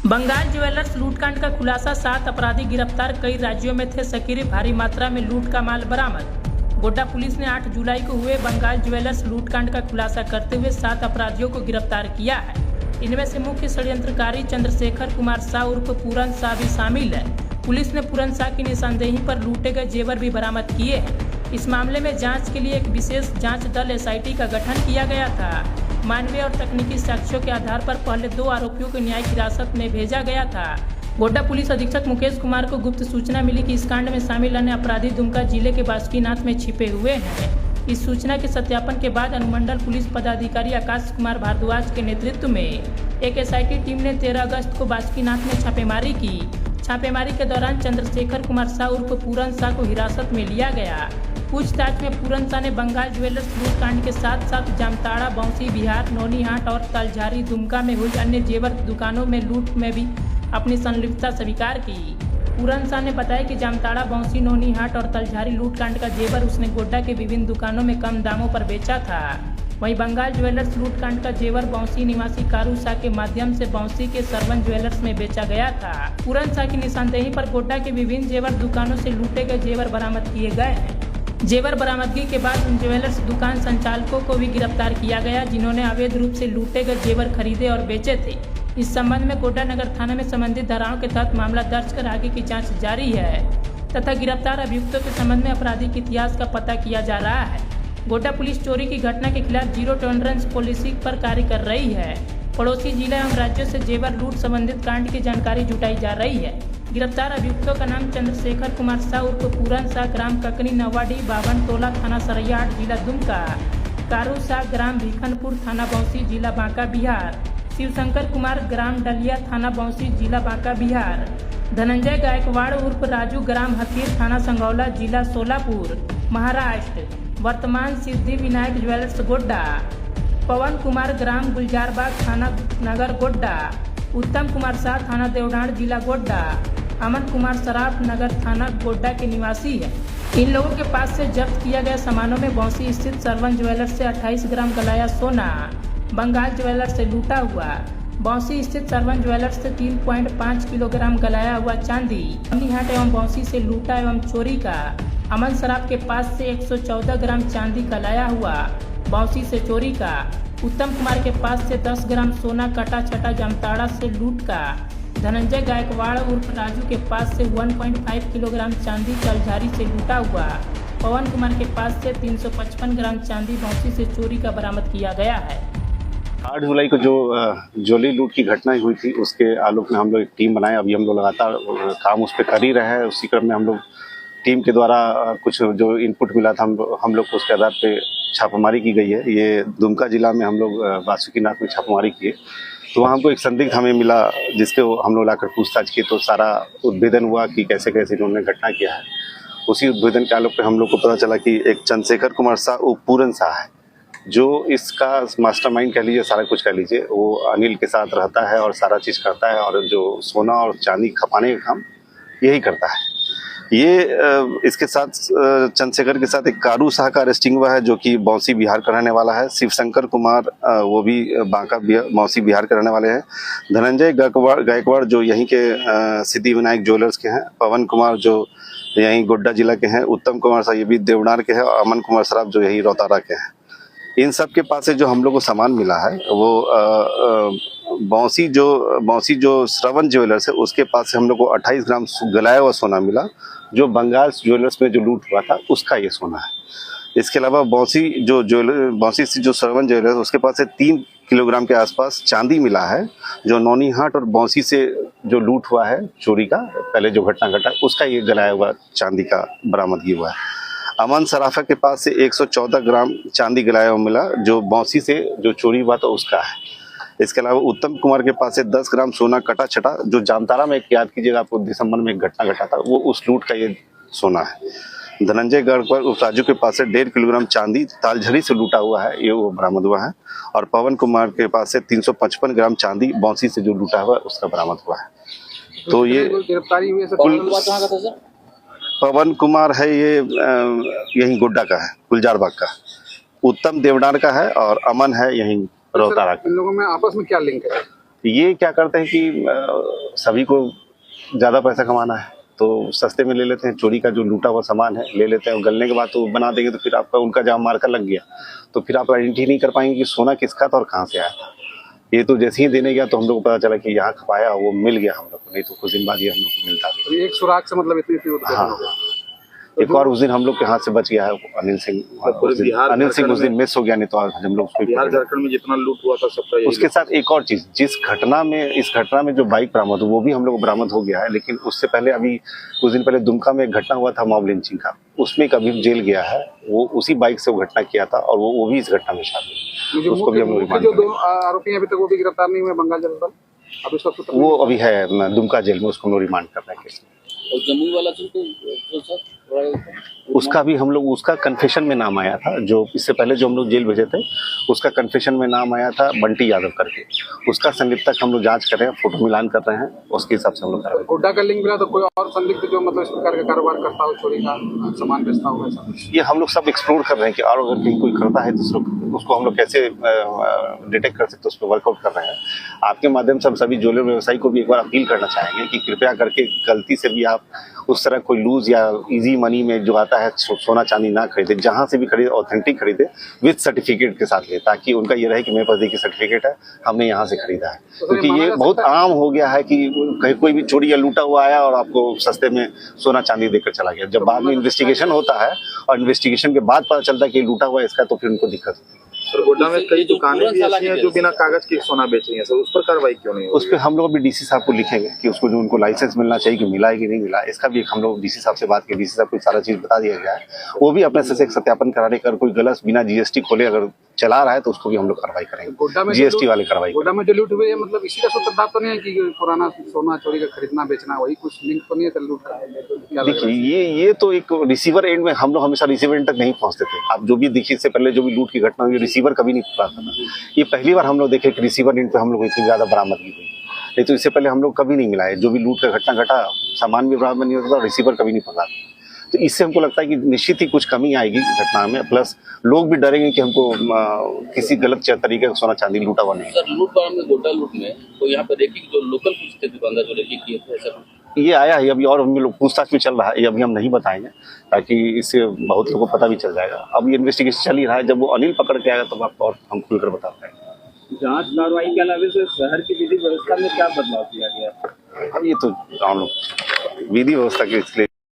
Bengal jewellers लूटकांड का खुलासा, 7 अपराधी गिरफ्तार, कई राज्यों में थे सक्रिय, भारी मात्रा में लूट का माल बरामद। गोड्डा पुलिस ने 8 जुलाई को हुए बंगाल ज्वेलर्स लूटकांड का खुलासा करते हुए 7 अपराधियों को गिरफ्तार किया है। इनमें से मुख्य षड्यंत्रकारी चंद्रशेखर कुमार शाह उर्फ पूरन शाह भी शामिल है। पुलिस ने पूरन शाह की निशानदेही पर लूटे गए जेवर भी बरामद किए हैं। इस मामले में जांच के लिए एक विशेष जांच दल SIT का गठन किया गया था। मानवीय और तकनीकी साक्ष्यों के आधार पर पहले 2 आरोपियों को न्यायिक हिरासत में भेजा गया था। गोड्डा पुलिस अधीक्षक मुकेश कुमार को गुप्त सूचना मिली कि इस कांड में शामिल अन्य अपराधी दुमका जिले के बासुकीनाथ में छिपे हुए हैं। इस सूचना के सत्यापन के बाद अनुमंडल पुलिस पदाधिकारी आकाश कुमार भारद्वाज के नेतृत्व में एक SIT टीम ने 13 अगस्त को बासुकीनाथ में छापेमारी की। छापेमारी के दौरान चंद्रशेखर कुमार शाह उर्फ पूरन शाह को हिरासत में लिया गया। पूछताछ में पूरन शाह ने बंगाल ज्वेलर्स लूटकांड के साथ साथ जामताड़ा, बौंसी, बिहार, नौनीहाट और तलझारी, दुमका में हुई अन्य जेवर दुकानों में लूट में भी अपनी संलिप्तता स्वीकार की। पूरन शाह ने बताया कि जामताड़ा, बौंसी, नौनीहाट और तलझारी लूटकांड का जेवर उसने गोड्डा के विभिन्न दुकानों में कम दामों पर बेचा था। वहीं बंगाल ज्वेलर्स लूटकांड का जेवर बौंसी निवासी कारू शाह के माध्यम से बौंसी के सरवन ज्वेलर्स में बेचा गया था। पूरन शाह की निशानदेही पर गोड्डा के विभिन्न जेवर दुकानों से लूटे गए जेवर बरामद किए गए हैं। जेवर बरामदगी के बाद उन ज्वेलर्स दुकान संचालकों को भी गिरफ्तार किया गया, जिन्होंने अवैध रूप से लूटे गए जेवर खरीदे और बेचे थे। इस संबंध में गोड्डा नगर थाना में संबंधित धाराओं के तहत मामला दर्ज कर आगे की जांच जारी है तथा गिरफ्तार अभियुक्तों के संबंध में आपराधिक इतिहास का पता किया जा रहा है। गोड्डा पुलिस चोरी की घटना के खिलाफ जीरो टॉलरेंस पॉलिसी पर कार्य कर रही है। पड़ोसी जिला एवं राज्यों से जेवर लूट संबंधित कांड की जानकारी जुटाई जा रही है। गिरफ्तार अभियुक्तों का नाम चंद्रशेखर कुमार शाह उर्फ पूरन शाह, ग्राम ककनी, नवाडी, बावन टोला, थाना सरैयाहाट, जिला दुमका; कारू शाह, ग्राम भीखनपुर, थाना बौंसी, जिला बांका, बिहार; शिवशंकर कुमार, ग्राम डलिया, थाना बौंसी, जिला बांका, बिहार; धनंजय गायकवाड़ उर्फ राजू, ग्राम हकीर, थाना संगौला, जिला सोलापुर, महाराष्ट्र; वर्तमान सिद्धि विनायक ज्वेलर्स गोड्डा; पवन कुमार, ग्राम गुलजारबाग, थाना नगर गोड्डा; उत्तम कुमार शाह, थाना देवडाण, जिला गोड्डा; अमन कुमार सराफ, नगर थाना गोड्डा के निवासी है। इन लोगों के पास से जब्त किया गया सामानों में बौंसी स्थित सरवन ज्वेलर्स से 28 ग्राम गलाया सोना, बंगाल ज्वेलर्स से लूटा हुआ, बौंसी स्थित सरवन ज्वेलर्स से 3.5 किलोग्राम गलाया हुआ चांदी, नौनीहाट एवं बौंसी से लूटा एवं चोरी का, अमन सराफ के पास से 114 ग्राम चांदी गलाया हुआ, बौंसी से चोरी का, उत्तम कुमार के पास से 10 ग्राम सोना कटा छटा जामताड़ा से लूट का, धनंजय गायकवाड़ उर्फ राजू के पास से 1.5 किलोग्राम चांदी तलझारी से लूटा हुआ, पवन कुमार के पास से 355 ग्राम चांदी बौंसी से चोरी का बरामद किया गया है। 8 जुलाई को जो ज्वेलरी लूट की घटना हुई थी, उसके आलोक में हम लोग एक टीम बनाए। अभी हम लोग लगातार काम उस पर कर ही रहे हैं। उसी क्रम में हम लोग टीम के द्वारा कुछ जो इनपुट मिला था हम लोग को उसके आधार पे छापामारी की गई है। ये दुमका जिला में हम लोग बासुकीनाथ में छापामारी किए, तो वहाँ हमको एक संदिग्ध हमें मिला, जिसके हम लोग लाकर पूछताछ किए तो सारा उद्भेदन हुआ कि कैसे कैसे इन्होंने घटना किया है। उसी उद्भेदन के आलोक पे हम लोग को पता चला कि एक चंद्रशेखर कुमार शाह पूरन शाह है, जो इसका मास्टरमाइंड कह लीजिए, सारा कुछ कह लीजिए। वो अनिल के साथ रहता है और सारा चीज़ करता है, और जो सोना और चांदी खपाने का काम यही करता है। ये इसके साथ चंद्रशेखर के साथ एक कारू शाह का अरेस्टिंग हुआ है, जो कि बौंसी बिहार का रहने वाला है। शिवशंकर कुमार वो भी बांका बौंसी बिहार के रहने वाले हैं। धनंजय गायकवाड़ जो यहीं के सिद्धि विनायक ज्वेलर्स के हैं। पवन कुमार जो यहीं गोड्डा जिला के हैं। उत्तम कुमार शाह ये भी देवनार के हैं, और अमन कुमार सराफ जो यही रोहतारा के हैं। इन सब के पास से जो हम लोग को सामान मिला है, वो बौंसी जो श्रवण ज्वेलर्स है, उसके पास से हम लोग को 28 ग्राम गलाया हुआ सोना मिला, जो बंगाल ज्वेलर्स में जो लूट हुआ था उसका ये सोना है। इसके अलावा बौंसी से जो श्रवण ज्वेलर्स, उसके पास से 3 किलोग्राम के आसपास चांदी मिला है, जो नौनीहाट और बौंसी से जो लूट हुआ है चोरी का, पहले जो घटना घटा उसका ये गलाया हुआ चांदी का बरामदगी हुआ है। अमन सराफा के पास से 114 ग्राम चांदी गलाया हुआ मिला, जो बौंसी से जो चोरी हुआ था उसका है। इसके अलावा उत्तम कुमार के पास से 10 ग्राम सोना कटा छटा, जो जामताड़ा में याद कीजिएगा आपको, दिसंबर में एक घटना घटा था, वो उस लूट का ये सोना है। धनंजय गायकवाड़ उस राजू के पास से 1.5 किलोग्राम चांदी तालझरी से लूटा हुआ है, ये वो बरामद हुआ है। और पवन कुमार के पास से 355 ग्राम चांदी बौंसी से जो लूटा हुआ है उसका बरामद हुआ है। तो ये गिरफ्तारी हुई है। पवन कुमार है, ये यहीं गोड्डा का है, गुलजारबाग का। उत्तम देवडार का है, और अमन है यहीं रोहतारा का। इन लोगों में आपस में क्या लिंक है? ये क्या करते हैं कि सभी को ज़्यादा पैसा कमाना है तो सस्ते में ले लेते हैं, चोरी का जो लूटा हुआ सामान है ले लेते हैं, और गलने के बाद तो बना देंगे तो फिर आपका उनका जहाँ मार्कर लग गया तो फिर आप आइडेंटिटी नहीं कर पाएंगे कि सोना किसका था और कहाँ से आया था। ये तो जैसे ही देने गया तो हम लोग को पता चला कि यहाँ खपाया, वो मिल गया हम लोग को, नहीं तो कुछ दिन बाद ये हम लोग को मिलता भी। तो एक सुराग से मतलब इतनी हाँ, एक और उस दिन हम लोग के हाथ से बच गया है अनिल सिंह। अनिल सिंह उस दिन मिस हो गया, नहीं तो आज हम लोग बिहार झारखंड में जितना लूट हुआ था सबका यही उसके साथ एक और चीज, जिस घटना में इस घटना में जो बाइक बरामद हुई वो भी हम लोग बरामद हो गया है, लेकिन उससे पहले अभी कुछ दिन पहले दुमका में एक घटना हुआ था मॉब लिंचिंग का, उसमें कभी जेल गया है, वो उसी बाइक से वो घटना किया था और वो भी इस घटना में शामिल, उसको भी हम लोग रिमांड जो 2 आरोपी अभी तक वो भी गिरफ्तार नहीं हुए बंगाल जेल में, अब इसका वो अभी है दुमका जेल में, उसको हम लोग रिमांड कर रहे हैं केस में। और जमुई वाला तो सर उसका भी हम लोग, उसका कन्फेशन में नाम आया था, जो इससे पहले जो हम लोग जेल भेजे थे उसका कन्फेशन में नाम आया था बंटी यादव करके, उसका संलिप्तक हम लोग जांच कर रहे हैं, फोटो मिलान कर रहे हैं, उसके हिसाब से हम लोग कर रहे हैं। गोड्डा का लिंक मिला तो कोई और संदिग्ध जो मतलब इस प्रकार का कारोबार करता हो, चोरी का सामान बेचता हो, ऐसा ये हम लोग सब एक्सप्लोर कर रहे हैं कि और अगर कहीं कोई करता है तो उसको हम लोग कैसे डिटेक्ट कर सकते हैं, उस पर वर्कआउट कर रहे हैं। आपके माध्यम से हम सभी ज्वेलरी व्यवसायी को भी एक बार अपील करना चाहेंगे कि कृपया करके गलती से भी आप उस तरह कोई लूज या इजी मनी में जो आता है सोना चांदी ना खरीदे, जहां से भी खरीदे ऑथेंटिक खरीदे विद सर्टिफिकेट के साथ ले, ताकि उनका ये रहे कि मेरे पास देखिए सर्टिफिकेट है, हमने यहाँ से खरीदा है। क्योंकि ये बहुत आम हो गया है कि कहीं कोई भी चोरी या लूटा हुआ आया और आपको सस्ते में सोना चांदी देकर चला गया, जब बाद में इन्वेस्टिगेशन होता है और इन्वेस्टिगेशन के बाद पता चलता है कि लूटा हुआ इसका, तो फिर उनको दिक्कत होती है। सर गोड्डा में कई दुकानें भी ऐसी हैं जो बिना कागज के सोना बेच रही हैं, सर उस पर कार्रवाई क्यों नहीं? उस पर हम लोग अभी डीसी साहब को लिखेंगे कि उसको जो उनको लाइसेंस मिलना चाहिए कि मिला है कि नहीं मिला, इसका भी हम लोग डीसी साहब से बात की, डीसी साहब को सारा चीज बता दिया गया है, वो भी अपने से एक सत्यापन कराने कर कोई गलत बिना जीएसटी खोले अगर चला रहा है तो उसको भी हम लोग कार्रवाई करेंगे, जीएसटी वाले कार्रवाई। गोड्डा में जो लूट हुई है मतलब इसी का सूत्रधार तो नहीं है कि पुराना सोना चोरी का खरीदना बेचना, वही कुछ लिंक तो नहीं है लूट का? देखिए ये तो एक रिसीवर एंड में हम लोग हमेशा रिसीवर एंड तक नहीं पहुंचते थे। आप जो भी देखिए, इससे पहले जो भी लूट की घटना हुई रिसीवर कभी नहीं पकड़ा था, ये पहली बार हम लोग देखे कि रिसीवर एंड पे हम लोग इतनी ज्यादा बरामदगी हुई, नहीं तो इससे पहले हम लोग कभी नहीं मिला है। जो भी लूट का घटना घटा सामान भी बरामद नहीं होता था, रिसीवर कभी नहीं पकड़ा, तो इससे हमको लगता है कि निश्चित ही कुछ कमी आएगी घटना में, प्लस लोग भी डरेंगे कि हमको किसी गलत तरीके का सोना चांदी लूटा हुआ नहीं। सर लूट में गोड्डा लूट में तो यहाँ पे रेकी जो लोकल कुछ थे दुकानदार जो रेकी किए थे सर, ये आया है अभी और हम लोग पूछताछ में चल रहा है, ये अभी हम नहीं बताएंगे ताकि इससे बहुत लोगों को पता भी चल जाएगा। अब ये इन्वेस्टिगेशन चल ही रहा है, जब वो अनिल पकड़ के आएगा तब आपको और हम खुलकर बता पाएंगे। जांच कार्रवाई के अलावा से शहर की विधि व्यवस्था में क्या बदलाव किया गया? अब ये तो हम लोग विधि व्यवस्था के इसलिए